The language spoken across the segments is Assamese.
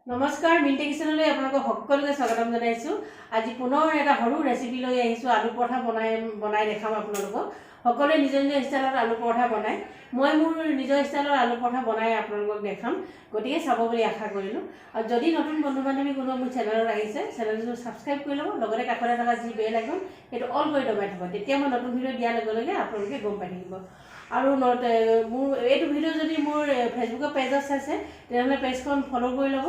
নমস্কাৰ, মিণ্টি কিচেনলৈ আপোনালোকক সকলোকে স্বাগতম জনাইছোঁ। আজি পুনৰ এটা সৰু ৰেচিপি লৈ আহিছোঁ। আলু পৰঠা বনাই দেখাম আপোনালোকক। সকলোৱে নিজৰ নিজৰ ষ্টাইলত আলু পৰঠা বনায়। মই মোৰ নিজৰ ষ্টাইলত আলু পৰঠা বনাই আপোনালোকক দেখাম, গতিকে চাব বুলি আশা কৰিলোঁ। আৰু যদি নতুন বন্ধু বান্ধৱী কোনো মোৰ চেনেলত আহিছে, চেনেলটো ছাবস্ক্ৰাইব কৰি ল'ব, লগতে কাষতে থকা যি বেল আইকন সেইটো অল কৰি দবাই থ'ব। তেতিয়া মই নতুন ভিডিঅ' দিয়াৰ লগে লগে আপোনালোকে গম পাই থাকিব। আৰু মোৰ এইটো ভিডিঅ' যদি মোৰ ফেচবুকৰ পেজত চাইছে তেনেহ'লে পেজখন ফ'ল' কৰি ল'ব।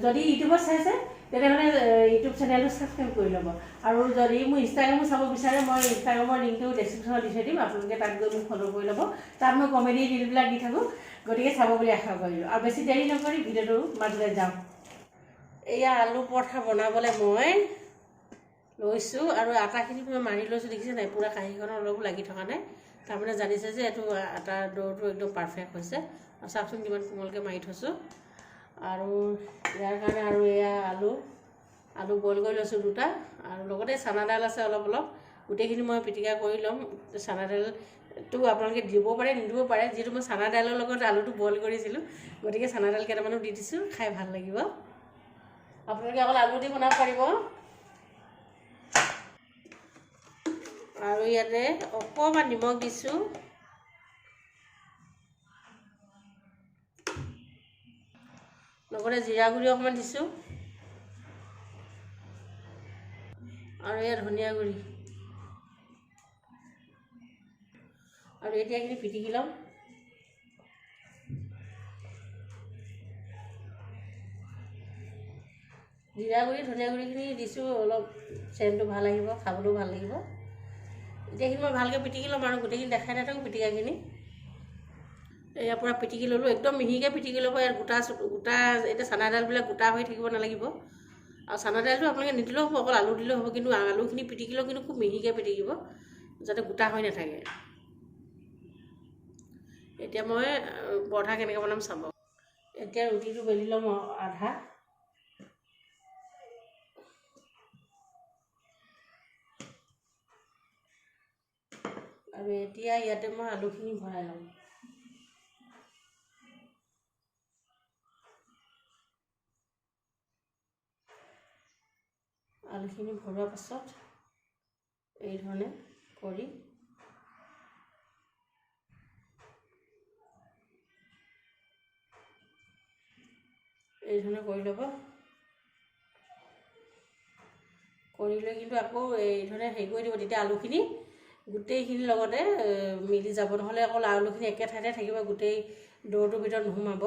যদি ইউটিউবত চাইছে তেনেহ'লে ইউটিউব চেনেলটো ছাবস্ক্ৰাইব কৰি ল'ব। আৰু যদি মোৰ ইনষ্টাগ্ৰামো চাব বিচাৰে, মই ইনষ্টাগ্ৰামৰ লিংকটো ডেছক্ৰিপশ্যনত দি থৈ দিম, আপোনালোকে তাত গৈ মোক ফ'ল' কৰি ল'ব। তাত মই কমেডি ৰিলবিলাক দি থাকোঁ, গতিকে চাব বুলি আশা কৰিলোঁ। আৰু বেছি দেৰি নকৰি ভিডিঅ'টো মাজলৈ যাওঁ। এয়া আলু পৰঠা বনাবলৈ মই লৈছোঁ আৰু আটাখিনি মই মাৰি লৈছোঁ। দেখিছে নাই, পূৰা কাঁহীখনত অলপো লাগি থকা নাই। তাৰমানে জানিছে যে এইটো আটাৰ দৌৰটো একদম পাৰফেক্ট হৈছে। আৰু চাওকচোন কিমান কোমলকৈ মাৰি থৈছোঁ। আৰু ইয়াৰ কাৰণে আৰু এয়া আলু বইল কৰি লৈছোঁ 2টা, আৰু লগতে চানাডাল আছে অলপ গোটেইখিনি মই পিটিকা কৰি ল'ম। চানাডালটো আপোনালোকে দিব পাৰে, নিদিব পাৰে। যিহেতু মই চানাডালৰ লগত আলুটো বইল কৰিছিলোঁ, গতিকে চানাডাল কেইটামানো দি দিছোঁ, খাই ভাল লাগিব। আপোনালোকে অকল আলু দি বনাব পাৰিব। আৰু ইয়াতে অকণমান নিমখ দিছোঁ, লগতে জিৰা গুড়ি অকণমান দিছোঁ, আৰু এয়া ধনিয়া গুড়ি। আৰু এতিয়া এইখিনি পিটিকি ল'ম। জিৰা গুড়ি ধনিয়া গুড়িখিনি দিছোঁ, অলপ চেণ্টটো ভাল আহিব, খাবলৈও ভাল লাগিব। এতিয়া এইখিনি মই ভালকৈ পিটিকি ল'ম আৰু গোটেইখিনি দেখাই নাথাকোঁ পিটিকাখিনি। ইয়াৰ পৰা পিটিকি ল'লোঁ, একদম মিহিকৈ পিটিকি ল'ব। ইয়াত গোটা এতিয়া চানাডালবিলাক গোটা হৈ থাকিব নালাগিব। আৰু চানাডালটো আপোনালোকে নিদিলেও হ'ব, অকল আলু দিলেও হ'ব, কিন্তু আলুখিনি পিটিকিলেও কিন্তু খুব মিহিকৈ পিটিকিব, যাতে গোটা হৈ নাথাকে। এতিয়া মই পৰঠা কেনেকৈ বনাম চাব। এতিয়া ৰুটিটো বেলি ল'ম আধা। আৰু এতিয়া ইয়াতে মই আলুখিনি ভৰাই ল'ম। আলুখিনি ভৰোৱাৰ পাছত এই ধৰণে কৰি কৰি ল'ব। কৰি লৈ কিন্তু আকৌ এই ধৰণে হেৰি কৰি দিব, তেতিয়া আলুখিনি গোটেইখিনিৰ লগতে মিলি যাব। নহ'লে অকল আলুখিনি একে ঠাইতে থাকিব, গোটেই দৌৰটোৰ ভিতৰত নোসোমাব।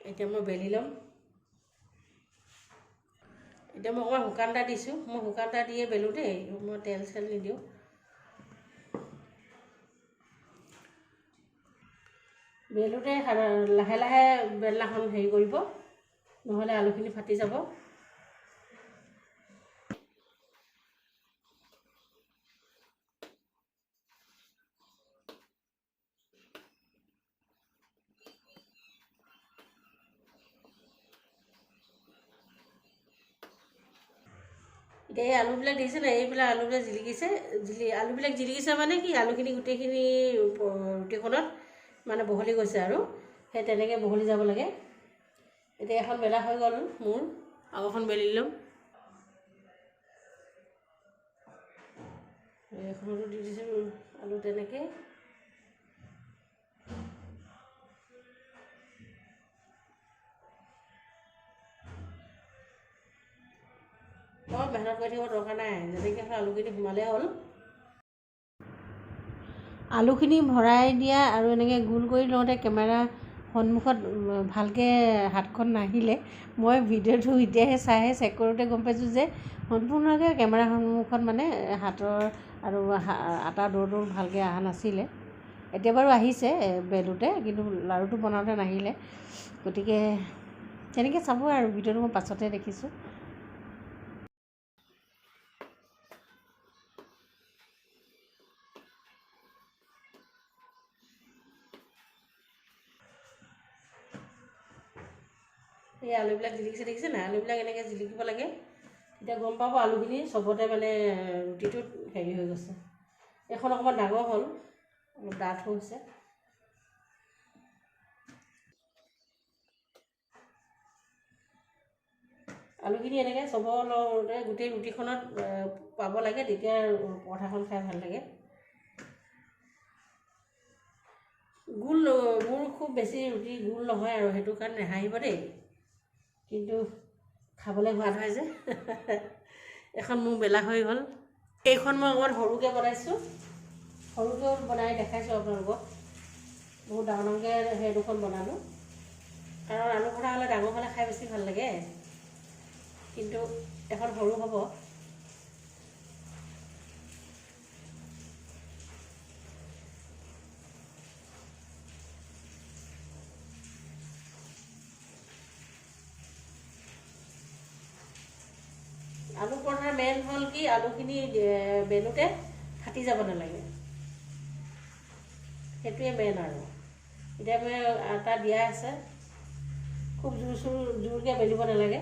এতিয়া মই বেলি ল'ম। এতিয়া মই অকণমান শুকান এটা দিছোঁ, মই শুকান এটা দিয়ে বেলোঁ দেই, মই তেল চেল নিদিওঁ। বেলোতে লাহে লাহে বেলনাখন হেৰি কৰিব, নহ'লে আলুখিনি ফাটি যাব। এতিয়া এই আলুবিলাক দেখিছে নাই, এইবিলাক আলুবিলাক আলুবিলাক জিলিকিছে মানে কি, আলুখিনি গোটেইখিনি ৰুটিখনত মানে বহলি গৈছে, আৰু সেই তেনেকৈ বহলি যাব লাগে। এতিয়া এখন বেলা হৈ গ'ল মোৰ, আৰু এখন বেলি ল'ম। এখনতো দি দিছোঁ আলু তেনেকৈ। বৰ মেহনত কৰি থাকিব দৰকাৰ নাই, যেনেকৈ হয় আলুখিনি সোমালেই হ'ল। আলুখিনি ভৰাই দিয়া আৰু এনেকৈ গোল কৰি লওঁতে কেমেৰা সন্মুখত ভালকৈ হাতখন নাহিলে, মই ভিডিঅ'টো এতিয়াহে চাইহে চেক কৰোঁতে গম পাইছোঁ যে সম্পূৰ্ণকৈ কেমেৰা সন্মুখত মানে হাতৰ আৰু আটাৰ দৌৰটো ভালকৈ অহা নাছিলে। এতিয়া বাৰু আহিছে বেলোতে, কিন্তু লাড়ুটো বনাওঁতে নাহিলে। গতিকে তেনেকৈ চাব আৰু ভিডিঅ'টো মই পাছতহে দেখিছোঁ। এই আলুবিলাক জিলিকিছে দেখিছে নাই, আলুবিলাক এনেকৈ জিলিকিব লাগে, এতিয়া গম পাব আলুখিনি চবতে মানে ৰুটিটোত হেৰি হৈ গৈছে। এখন অকণমান ডাঙৰ হ'ল, অলপ ডাঠ হৈছে। আলুখিনি এনেকৈ চবতে গোটেই ৰুটিখনত পাব লাগে, তেতিয়া পৰঠাখন খাই ভাল লাগে। মোৰ খুব বেছি ৰুটি গোল নহয় আৰু সেইটো কাৰণে নেহাঁহিব দেই, কিন্তু খাবলৈ সোৱাদ হয় যে। এখন মোৰ বেলা হৈ গ'ল। এইখন মই অকণমান সৰুকৈ বনাইছোঁ, সৰুকৈ বনাই দেখাইছোঁ আপোনালোকক। বহুত ডাঙৰ ডাঙৰকৈ সেই দুখন বনালোঁ, কাৰণ আলু পৰঠা হ'লে ডাঙৰ হ'লে খাই বেছি ভাল লাগে, কিন্তু এখন সৰু হ'ব। আলু পৰঠাৰ মেইন হ'ল কি, আলুখিনি বেলোতে ফাটি যাব নালাগে, সেইটোৱে মেইন। আৰু এতিয়া মই আটা দিয়া আছে, খুব জোৰকৈ বেলিব নালাগে।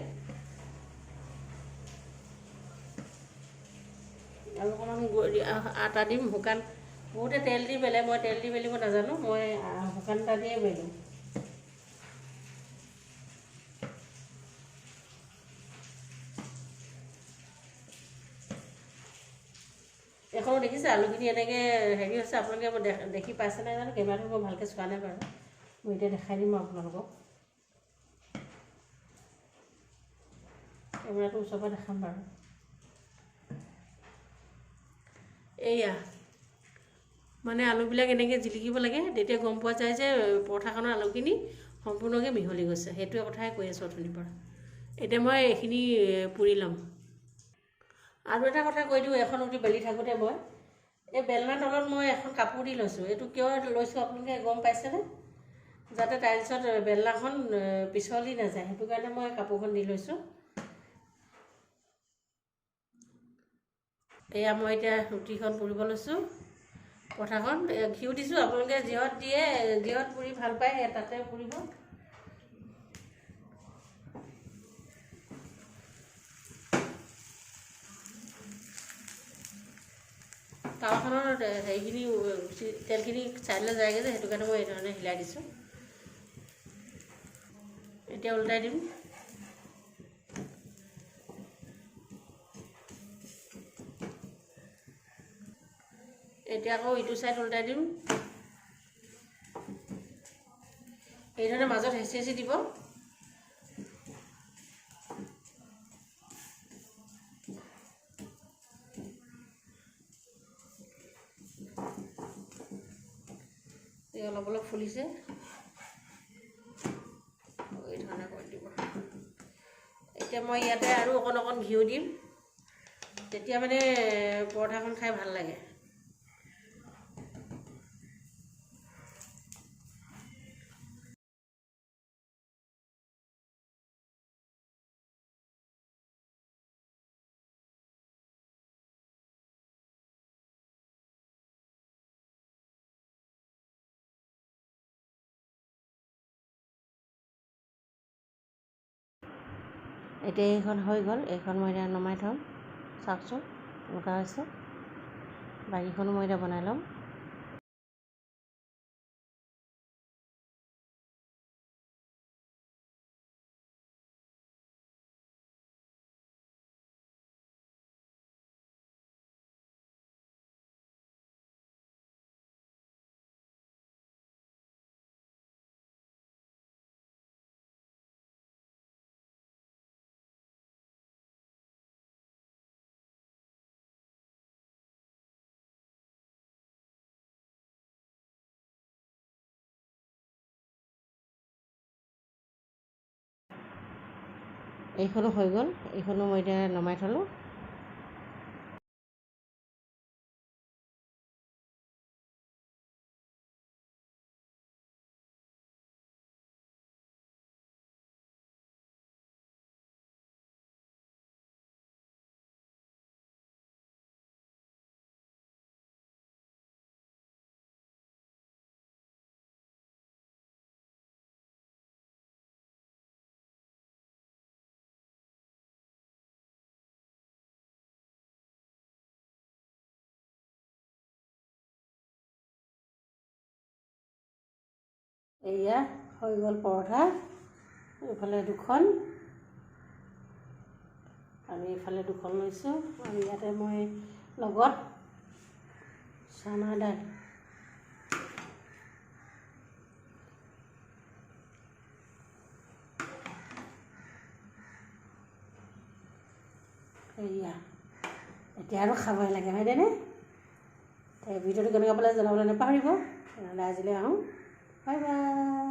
আৰু অকণমান আটা দিম, শুকান। বহুতে তেল দি বেলে, মই তেল দি বেলিব নাজানো, মই শুকান আটা দিয়ে বেলোঁ। এখনো দেখিছে আলুখিনি এনেকৈ হেৰি হৈছে, আপোনালোকে দেখি পাইছে নাই জানো, কেমেৰাটো মই ভালকৈ চোৱা নাই বাৰু। মই এতিয়া দেখাই দিম আপোনালোকক, কেমেৰাটো ওচৰৰ পৰা দেখাম বাৰু। এইয়া মানে আলুবিলাক এনেকৈ জিলিকিব লাগে, তেতিয়া গম পোৱা যায় যে পৰঠাখনৰ আলুখিনি সম্পূৰ্ণকৈ মিহলি গৈছে। সেইটোৱে কথাই কৈ আছোঁ অথনিৰ পৰা। এতিয়া মই এইখিনি পুৰি ল'ম। আৰু এটা কথা কৈ দিওঁ, এখন ৰুটি বেলি থাকোঁতে মই এই বেলনাৰ তলত মই এখন কাপোৰ দি লৈছোঁ। এইটো কিয় লৈছোঁ আপোনালোকে গম পাইছেনে? যাতে টাইলছত বেলনাখন পিছলি নাযায়, সেইটো কাৰণে মই কাপোৰখন দি লৈছোঁ। এয়া মই এতিয়া ৰুটিখন পুৰিব লৈছোঁ। পৰঠাখন ঘিউ দিছোঁ, আপোনালোকে যিহত দিয়ে, যিহত পুৰি ভাল পায় তাতে পুৰিব। তাৱাখনৰ হেৰিখিনি তেলখিনি চাইডলৈ যায়গৈ যে, সেইটো কাৰণে মই এই ধৰণে হিলাই দিছোঁ। এতিয়া উল্টাই দিম। এতিয়া আকৌ ইটো চাইড উল্টাই দিম। এই ধৰণে মাজত হেঁচি হেঁচি দিব। অলপ অলপ ফুলিছে, এই ধৰণে কৰি দিব। এতিয়া মই ইয়াতে আৰু অকণ ঘিউ দিম, তেতিয়া মানে পৰঠাখন খাই ভাল লাগে। এতিয়া এইখন হৈ গ'ল, এইখন মই এতিয়া নমাই থ'ম। চাওকচোন এনেকুৱা হৈছে, বাকীখনো মই এতিয়া বনাই ল'ম। এইখনো হৈ গ'ল, এইখনো মই এতিয়া নমাই থ'লোঁ। এয়া হৈ গ'ল পৰঠা, এইফালে দুখন আৰু এইফালে দুখন লৈছোঁ। আৰু ইয়াতে মই লগত চানা দাইল, এয়া এতিয়া আৰু খাবই লাগে হয়নে? ভিডিঅ'টো কেনেকুৱা পালে জনাবলৈ নাপাহৰিব। তেনেহ'লে আজিলৈ আহোঁ, বাই বাই।